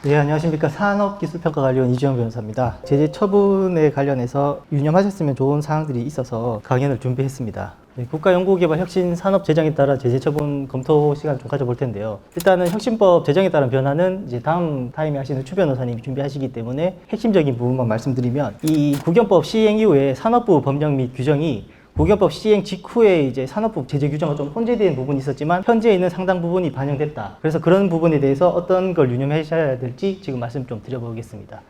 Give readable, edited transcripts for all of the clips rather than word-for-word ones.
네, 안녕하십니까. 산업기술평가관리원 이주영 변호사입니다. 제재 처분에 관련해서 유념하셨으면 좋은 사항들이 있어서 강연을 준비했습니다. 네, 국가연구개발혁신산업 제정에 따라 제재 처분 검토 시간 좀 가져볼 텐데요. 일단은 혁신법 제정에 따른 변화는 이제 다음 타임에 하시는 추 변호사님이 준비하시기 때문에 핵심적인 부분만 말씀드리면, 이 국연법 시행 이후에 산업부 법령 및 규정이 국연법 시행 직후에 이제 산업부 제재 규정과 좀 혼재된 부분이 있었지만 현재 있는 상당 부분이 반영됐다. 그래서 그런 부분에 대해서 어떤 걸 유념하셔야 될지 지금 말씀 좀 드려보겠습니다.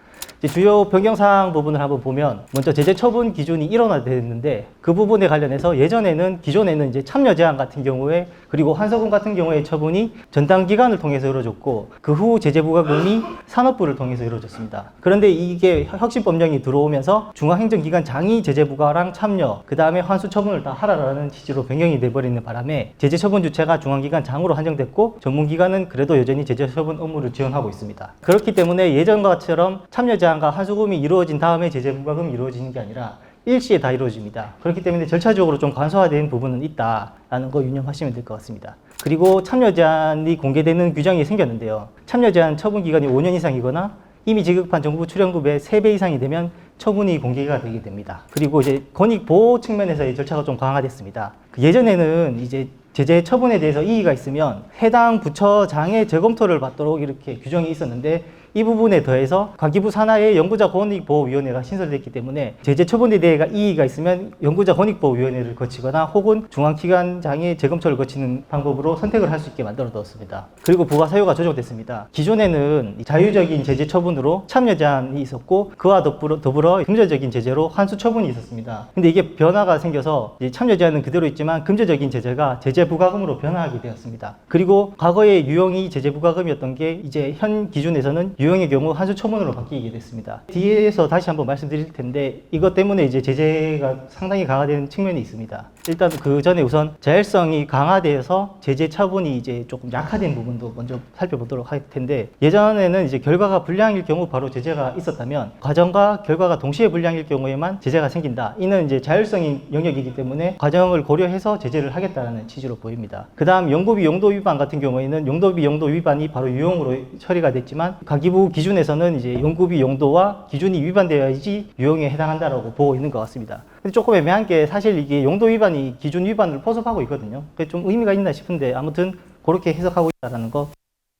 주요 변경사항 부분을 한번 보면, 먼저 제재 처분 기준이 일원화됐는데, 그 부분에 관련해서 기존에는 이제 참여 제한 같은 경우에, 그리고 환수금 같은 경우에 처분이 전담 기관을 통해서 이루어졌고, 그 후 제재 부과금이 산업부를 통해서 이루어졌습니다. 그런데 이게 혁신법령이 들어오면서 중앙행정기관장이 제재 부과랑 참여, 그 다음에 환수 처분을 다 하라라는 취지로 변경이 돼버리는 바람에 제재 처분 주체가 중앙기관장으로 한정됐고, 전문기관은 그래도 여전히 제재 처분 업무를 지원하고 있습니다. 그렇기 때문에 예전과처럼 참여 제한과 환수금이 이루어진 다음에 제재 부과금이 이루어지는 게 아니라 일시에 다 이루어집니다. 그렇기 때문에 절차적으로 좀 간소화된 부분은 있다라는 거 유념하시면 될 것 같습니다. 그리고 참여 제한이 공개되는 규정이 생겼는데요. 참여 제한 처분 기간이 5년 이상이거나 이미 지급한 정부 출연금의 3배 이상이 되면 처분이 공개가 되게 됩니다. 그리고 이제 권익 보호 측면에서의 절차가 좀 강화됐습니다. 예전에는 이제 제재 처분에 대해서 이의가 있으면 해당 부처장의 재검토를 받도록 이렇게 규정이 있었는데, 이 부분에 더해서 과기부 산하의 연구자 권익보호위원회가 신설됐기 때문에 제재 처분에 대해 이의가 있으면 연구자 권익보호위원회를 거치거나 혹은 중앙기관장의 재검토를 거치는 방법으로 선택을 할 수 있게 만들어 두었습니다. 그리고 부과 사유가 조정됐습니다. 기존에는 자유적인 제재 처분으로 참여 제한이 있었고, 그와 더불어 금전적인 제재로 환수 처분이 있었습니다. 근데 이게 변화가 생겨서 참여 제한은 그대로 있지만 금전적인 제재가 제재 부과금으로 변화하게 되었습니다. 그리고 과거의 유형이 제재 부과금이었던 게 이제 현 기준에서는 유형의 경우 환수 처분으로 바뀌게 됐습니다. 뒤에서 다시 한번 말씀드릴 텐데, 이것 때문에 이제 제재가 상당히 강화되는 측면이 있습니다. 일단 그 전에 우선 자율성이 강화되어서 제재 처분이 이제 조금 약화된 부분도 먼저 살펴보도록 할 텐데, 예전에는 이제 결과가 불량일 경우 바로 제재가 있었다면, 과정과 결과가 동시에 불량일 경우에만 제재가 생긴다. 이는 이제 자율성인 영역이기 때문에 과정을 고려해서 제재를 하겠다는 취지로 보입니다. 그 다음 연구비 용도 위반 같은 경우에는 연구비 용도 위반이 바로 유형으로 처리가 됐지만, 과기부 기준에서는 이제 연구비 용도와 기준이 위반되어야지 유형에 해당한다라고 보고 있는 것 같습니다. 근데 조금 애매한 게, 사실 이게 용도 위반이 기준 위반을 포섭하고 있거든요. 그게 좀 의미가 있나 싶은데, 아무튼 그렇게 해석하고 있다는 거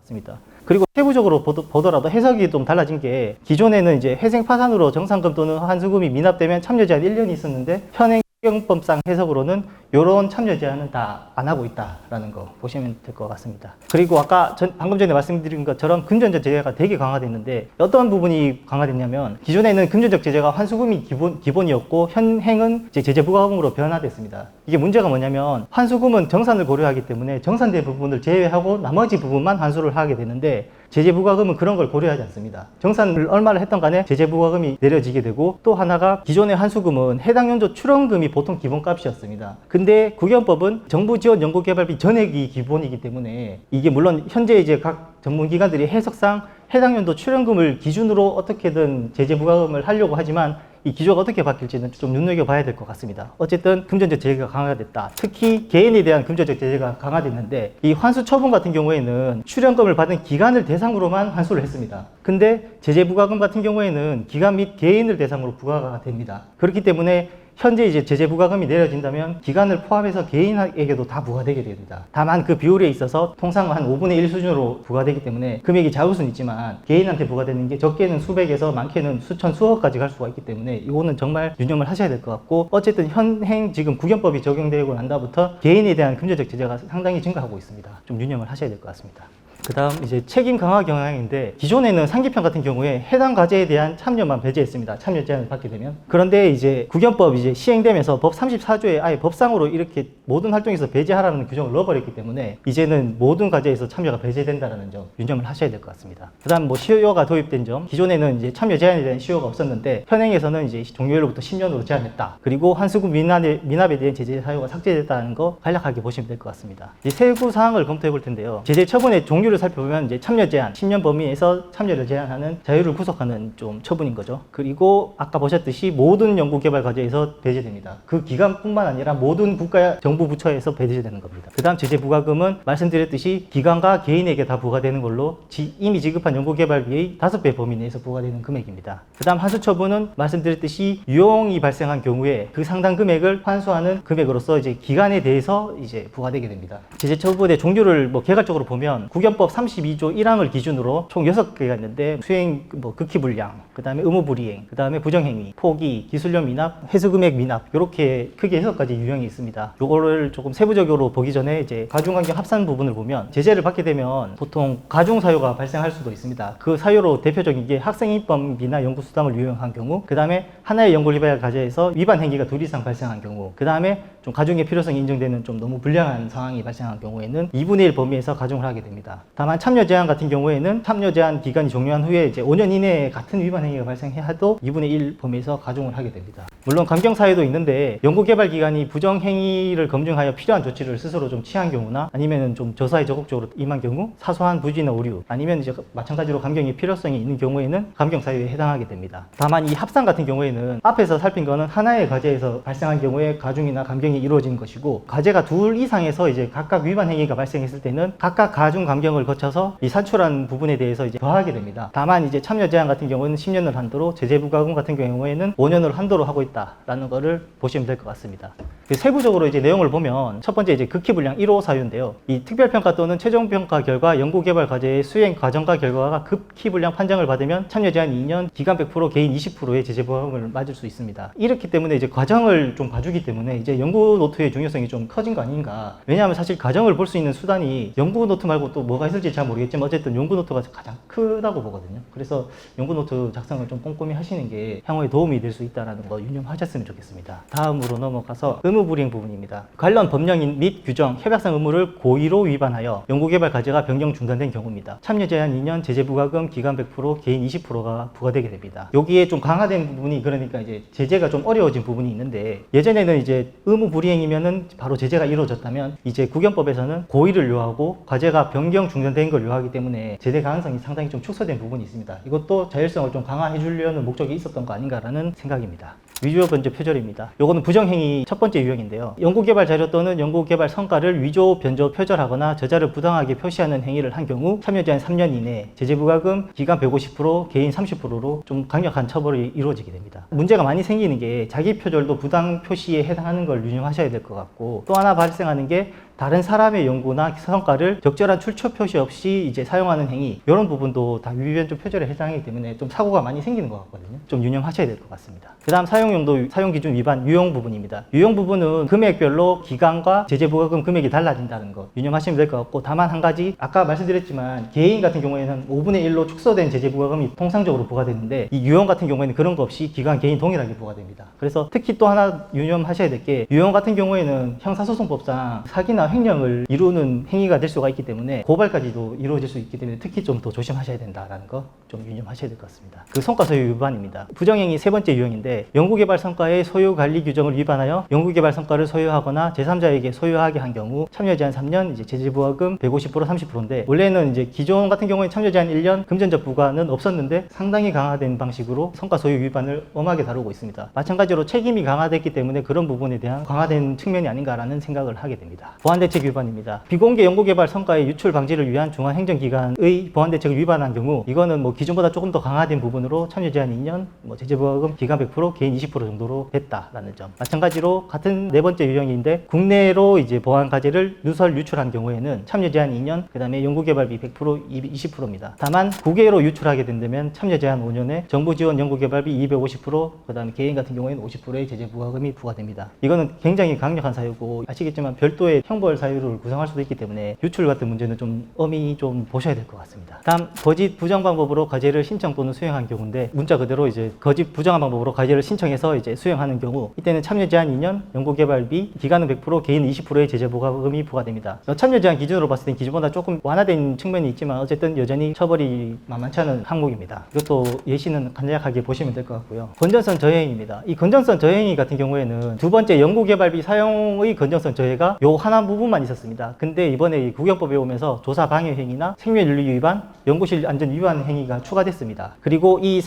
같습니다. 그리고 세부적으로 보더라도 해석이 좀 달라진 게, 기존에는 이제 회생 파산으로 정상금 또는 환수금이 미납되면 참여 제한 1년이 있었는데, 현행 형법상 해석으로는 이런 참여 제한은 다 안 하고 있다라는 거 보시면 될 것 같습니다. 그리고 아까 방금 전에 말씀드린 것처럼 금전적 제재가 되게 강화됐는데, 어떤 부분이 강화됐냐면, 기존에는 금전적 제재가 환수금이 기본이었고 현행은 이제 제재 부과금으로 변화됐습니다. 이게 문제가 뭐냐면, 환수금은 정산을 고려하기 때문에 정산된 부분을 제외하고 나머지 부분만 환수를 하게 되는데, 제재 부과금은 그런 걸 고려하지 않습니다. 정산을 얼마를 했던 간에 제재 부과금이 내려지게 되고, 또 하나가 기존의 환수금은 해당 연도 출원금이 보통 기본값이었습니다. 근데 국연법은 정부 지원 연구개발비 전액이 기본이기 때문에, 이게 물론 현재 이제 각 전문기관들이 해석상 해당 연도 출연금을 기준으로 어떻게든 제재 부과금을 하려고 하지만, 이 기조가 어떻게 바뀔지는 좀 눈여겨봐야 될 것 같습니다. 어쨌든 금전적 제재가 강화가 됐다. 특히 개인에 대한 금전적 제재가 강화됐는데, 이 환수 처분 같은 경우에는 출연금을 받은 기관을 대상으로만 환수를 했습니다. 근데 제재 부과금 같은 경우에는 기관 및 개인을 대상으로 부과가 됩니다. 그렇기 때문에 현재 이제 제재 부과금이 내려진다면 기관을 포함해서 개인에게도 다 부과되게 됩니다. 다만 그 비율에 있어서 통상 한 5분의 1 수준으로 부과되기 때문에 금액이 작을 수는 있지만, 개인한테 부과되는 게 적게는 수백에서 많게는 수천, 수억까지 갈 수가 있기 때문에 이거는 정말 유념을 하셔야 될 것 같고, 어쨌든 현행 지금 국연법이 적용되고 난 다음부터 개인에 대한 금전적 제재가 상당히 증가하고 있습니다. 좀 유념을 하셔야 될 것 같습니다. 그 다음 이제 책임 강화 경향인데, 기존에는 상기평 같은 경우에 해당 과제에 대한 참여만 배제했습니다. 참여 제한을 받게 되면. 그런데 이제 국연법 이제 시행되면서 법 34조에 아예 법상으로 이렇게 모든 활동에서 배제하라는 규정을 넣어버렸기 때문에, 이제는 모든 과제에서 참여가 배제된다는 점 유념을 하셔야 될 것 같습니다. 그 다음 시효가 도입된 점, 기존에는 이제 참여 제한에 대한 시효가 없었는데 현행에서는 이제 종료일로부터 10년으로 제한했다. 그리고 환수금 미납에 대한 제재 사유가 삭제됐다는 거 간략하게 보시면 될 것 같습니다. 이제 세부 사항을 검토해 볼 텐데요. 제재 처분의 종류를 자유를 살펴보면 이제 참여 제한, 10년 범위에서 참여를 제한하는 자유를 구속하는 좀 처분인 거죠. 그리고 아까 보셨듯이 모든 연구개발 과제에서 배제됩니다. 그 기관뿐만 아니라 모든 국가 정부 부처에서 배제되는 겁니다. 그 다음 제재 부과금은 말씀드렸듯이 기관과 개인에게 다 부과되는 걸로 이미 지급한 연구개발비의 5배 범위 내에서 부과되는 금액입니다. 그 다음 환수 처분은 말씀드렸듯이 유용이 발생한 경우에 그 상당 금액을 환수하는 금액으로서 이제 기간에 대해서 이제 부과되게 됩니다. 제재 처분의 종류를 개괄적으로 보면 국연법 32조 1항을 기준으로 총 6개가 있는데 수행 극희불량, 그 다음에 의무불이행, 그 다음에 부정행위, 포기, 기술료 미납, 회수금액 미납, 이렇게 크게 6가지 유형이 있습니다. 요거를 조금 세부적으로 보기 전에 이제 가중환경 합산 부분을 보면 제재를 받게 되면 보통 가중사유가 발생할 수도 있습니다. 그 사유로 대표적인 게 학생인범비나 연구수당을 유용한 경우, 그 다음에 하나의 연구개발 과제에서 위반 행위가 둘 이상 발생한 경우, 그 다음에 좀 가중의 필요성이 인정되는 좀 너무 불량한 상황이 발생한 경우에는 2분의 1 범위에서 가중을 하게 됩니다. 다만 참여 제한 같은 경우에는 참여 제한 기간이 종료한 후에 이제 5년 이내에 같은 위반 행위가 발생해도 2분의 1 범위에서 가중을 하게 됩니다. 물론 감경 사유도 있는데 연구개발 기관이 부정 행위를 검증하여 필요한 조치를 스스로 좀 취한 경우나 아니면 좀 조사에 적극적으로 임한 경우, 사소한 부지나 오류, 아니면 이제 마찬가지로 감경의 필요성이 있는 경우에는 감경 사유에 해당하게 됩니다. 다만 이 합산 같은 경우에는 앞에서 살핀 거는 하나의 과제에서 발생한 경우에 가중이나 감경이 이루어지는 것이고, 과제가 둘 이상에서 이제 각각 위반 행위가 발생했을 때는 각각 가중 감경을 거쳐서 이 산출한 부분에 대해서 이제 더하게 됩니다. 다만 이제 참여 제한 같은 경우는 10년을 한도로, 제재 부과금 같은 경우에는 5년을 한도로 하고 있다라는 거를 보시면 될 것 같습니다. 세부적으로 이제 내용을 보면 첫 번째 이제 극희불량 1호 사유인데요. 이 특별평가 또는 최종평가 결과 연구개발 과제의 수행 과정과 결과가 극희불량 판정을 받으면 참여 제한 2년, 기간 100%, 개인 20%의 제재 부과금을 맞을 수 있습니다. 이렇기 때문에 이제 과정을 좀 봐주기 때문에 이제 연구 노트의 중요성이 좀 커진 거 아닌가. 왜냐하면 사실 과정을 볼 수 있는 수단이 연구 노트 말고 또 뭐가 있을지 잘 모르겠지만 어쨌든 연구 노트가 가장 크다고 보거든요. 그래서 연구 노트 작성을 좀 꼼꼼히 하시는 게 향후에 도움이 될 수 있다는 거 유념하셨으면 좋겠습니다. 다음으로 넘어가서 의무불이행 부분입니다. 관련 법령 및 규정, 협약상 의무를 고의로 위반하여 연구개발 과제가 변경 중단된 경우입니다. 참여 제한 2년, 제재 부과금 기간 100%, 개인 20%가 부과되게 됩니다. 여기에 좀 강화된 부분이, 그러니까 이제 제재가 좀 어려워진 부분이 있는데, 예전에는 이제 의무불이행이면은 바로 제재가 이루어졌다면 이제 국연법에서는 고의를 요하고 과제가 변경 중단된 걸 요하기 때문에 제재 가능성이 상당히 좀 축소된 부분이 있습니다. 이것도 자율성을 좀 강화해 주려는 목적이 있었던 거 아닌가라는 생각입니다. 위조 변조 표절입니다. 요거는 부정행위 첫 번째 유형인데요. 연구개발 자료 또는 연구개발 성과를 위조 변조 표절하거나 저자를 부당하게 표시하는 행위를 한 경우 참여 제한 3년 이내, 제재 부과금 기간 150%, 개인 30%로 좀 강력한 처벌이 이루어지게 됩니다. 문제가 많이 생기는 게 자기 표절도 부당 표시에 해당하는 걸 유념하셔야 될 것 같고, 또 하나 발생하는 게 다른 사람의 연구나 성과를 적절한 출처 표시 없이 이제 사용하는 행위, 이런 부분도 다 위변조 표절에 해당하기 때문에 좀 사고가 많이 생기는 것 같거든요. 좀 유념하셔야 될 것 같습니다. 그 다음 사용용도, 사용기준 위반 유용 부분입니다. 유용 부분은 금액별로 기간과 제재 부과금 금액이 달라진다는 거 유념하시면 될 것 같고, 다만 한 가지, 아까 말씀드렸지만 개인 같은 경우에는 5분의 1로 축소된 제재 부과금이 통상적으로 부과되는데, 이 유용 같은 경우에는 그런 거 없이 기간, 개인 동일하게 부과됩니다. 그래서 특히 또 하나 유념하셔야 될 게, 유용 같은 경우에는 형사소송법상 사기나 횡령을 이루는 행위가 될 수가 있기 때문에 고발까지도 이루어질 수 있기 때문에 특히 좀 더 조심하셔야 된다는 거 좀 유념하셔야 될 것 같습니다. 그 성과 소유 위반입니다. 부정행위 세 번째 유형인데, 연구개발 성과의 소유 관리 규정을 위반하여 연구개발 성과를 소유하거나 제3자에게 소유하게 한 경우 참여 제한 3년, 이제 제재 부과금 150%, 30%인데, 원래는 이제 기존 같은 경우에 참여 제한 1년, 금전적 부과는 없었는데 상당히 강화된 방식으로 성과 소유 위반을 엄하게 다루고 있습니다. 마찬가지로 책임이 강화됐기 때문에 그런 부분에 대한 강화된 측면이 아닌가라는 생각을 하게 됩니다. 보안대책 위반입니다. 비공개 연구개발 성과의 유출 방지를 위한 중앙행정기관의 보안대책을 위반한 경우, 이거는 기존보다 조금 더 강화된 부분으로 참여 제한 2년, 제재 부과금 기간 100%, 개인 20% 정도로 됐다라는 점. 마찬가지로 같은 네 번째 유형인데, 국내로 이제 보안 과제를 누설 유출한 경우에는 참여 제한 2년, 그 다음에 연구개발비 100%, 20%입니다. 다만 국외로 유출하게 된다면 참여 제한 5년에 정부 지원 연구개발비 250%, 그 다음에 개인 같은 경우에는 50%의 제재 부과금이 부과됩니다. 이거는 굉장히 강력한 사유고, 아시겠지만 별도의 형벌 사유를 구성할 수도 있기 때문에 유출 같은 문제는 좀 엄히 좀 보셔야 될 것 같습니다. 다음, 거짓 부정 방법으로 과제를 신청 또는 수행한 경우인데, 문자 그대로 이제 거짓 부정한 방법으로 과제를 신청해서 이제 수행하는 경우, 이때는 참여 제한 2년, 연구개발비 기간은 100%, 개인 20%의 제재 부과금이 부과됩니다. 참여 제한 기준으로 봤을 땐 기존보다 조금 완화된 측면이 있지만 어쨌든 여전히 처벌이 만만치 않은 항목입니다. 이것도 예시는 간략하게 보시면 될 것 같고요. 건전성 저해입니다. 이 건전성 저해 같은 경우에는 두 번째 연구개발비 사용의 건전성 저해가 요 하나 부분만 있었습니다. 근데 이번에 이 국영법에 오면서 조사 방해 행위나 생명윤리 위반, 연구실 안전 위반 행위가 추가됐습니다. 그리고 이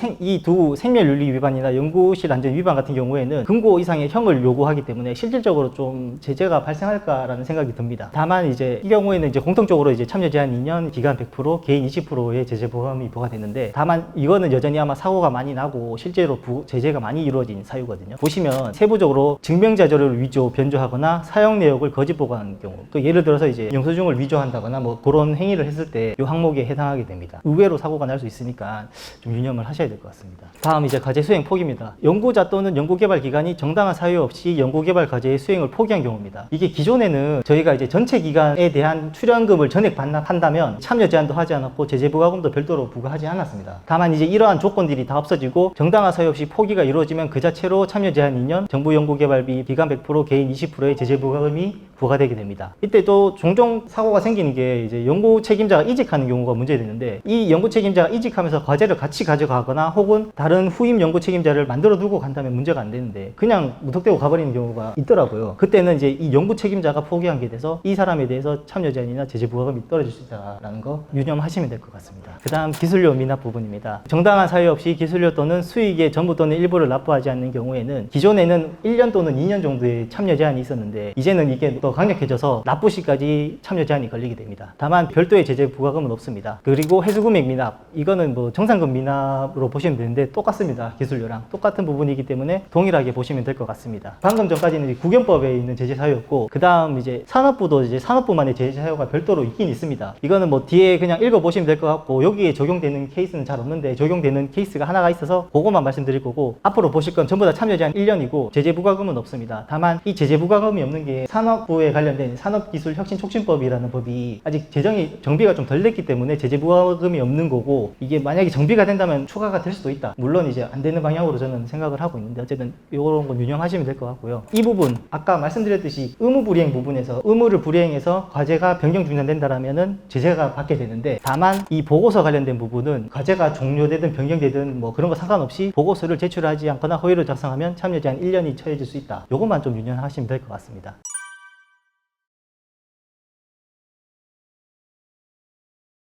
두 생명윤리 위반이나 연구실 안전 위반 같은 경우에는 금고 이상의 형을 요구하기 때문에 실질적으로 좀 제재가 발생할까라는 생각이 듭니다. 다만 이제 이 경우에는 이제 공통적으로 이제 참여 제한 2년, 기간 100%, 개인 20%의 제재 부과금이 부과되는데, 다만 이거는 여전히 아마 사고가 많이 나고 실제로 제재가 많이 이루어진 사유거든요. 보시면 세부적으로 증명자료를 위조, 변조하거나 사용 내역을 거짓 보고한 경우, 또 예를 들어서 이제 영수증을 위조한다거나 뭐 그런 행위를 했을 때 이 항목에 해당하게 됩니다. 의외로 사고가 날 수 있으니까 좀 유념을 하셔야 될 것 같습니다. 다음 이제 과제 수행 포기입니다. 연구자 또는 연구개발 기관이 정당한 사유 없이 연구개발 과제의 수행을 포기한 경우입니다. 이게 기존에는 저희가 이제 전체 기간에 대한 출연금을 전액 반납한다면 참여 제한도 하지 않았고 제재 부과금도 별도로 부과하지 않았습니다. 다만 이제 이러한 조건들이 다 없어지고 정당한 사유 없이 포기가 이루어지면 그 자체로 참여 제한 2년, 정부 연구개발비 기간 100%, 개인 20%의 제재 부과금이 부과되게 됩니다. 이때 또 종종 사고가 생기는 게 이제 연구 책임자가 이직하는 경우가 문제되는데, 이 연구 책임자가 이직하면서 과제를 같이 가져가거나 혹은 다른 후임 연구 책임자를 만들어 두고 간다면 문제가 안 되는데 그냥 무턱대고 가버리는 경우가 있더라고요. 그때는 이제 이 연구 책임자가 포기한 게 돼서 이 사람에 대해서 참여 제한이나 제재 부과금이 떨어질 수 있다라는 거 유념하시면 될 것 같습니다. 그 다음 기술료 미납 부분입니다. 정당한 사유 없이 기술료 또는 수익의 전부 또는 일부를 납부하지 않는 경우에는, 기존에는 1년 또는 2년 정도의 참여 제한이 있었는데 이제는 이게 더 강력해져서 납부 시까지 참여 제한이 걸리게 됩니다. 다만 별도의 제재 부과금은 없습니다. 그리고 회수금액 미납, 이거는 뭐 정산금 미납으로 보시면 되는데 똑같습니다. 기술료랑 똑같은 부분이기 때문에 동일하게 보시면 될 것 같습니다. 방금 전까지는 국영법에 있는 제재 사유였고, 그 다음 이제 산업부도 이제 산업부만의 제재 사유가 별도로 있긴 있습니다. 이거는 뭐 뒤에 그냥 읽어보시면 될 것 같고, 여기에 적용되는 케이스는 잘 없는데 적용되는 케이스가 하나가 있어서 그것만 말씀드릴 거고, 앞으로 보실 건 전부 다 참여 제한 1년이고 제재 부과금은 없습니다. 다만 이 제재 부과금이 없는 게 산업부에 관련된 산업기술혁신촉진법이라는 법이 아직 정비가 좀 덜 됐기 때문에 제재 부과금이 없는 거고, 이게 만약에 정비가 된다면 추가가 될 수도 있다. 물론 이제 안 되는 방향으로 저는 생각을 하고 있는데, 어쨌든 이런 건 유념하시면 될 것 같고요. 이 부분 아까 말씀드렸듯이 의무 불이행 부분에서 의무를 불이행해서 과제가 변경 중단된다라면은 제재가 받게 되는데, 다만 이 보고서 관련된 부분은 과제가 종료되든 변경되든 뭐 그런 거 상관없이 보고서를 제출하지 않거나 허위로 작성하면 참여 제한 1년이 처해질 수 있다. 이것만 좀 유념하시면 될 것 같습니다.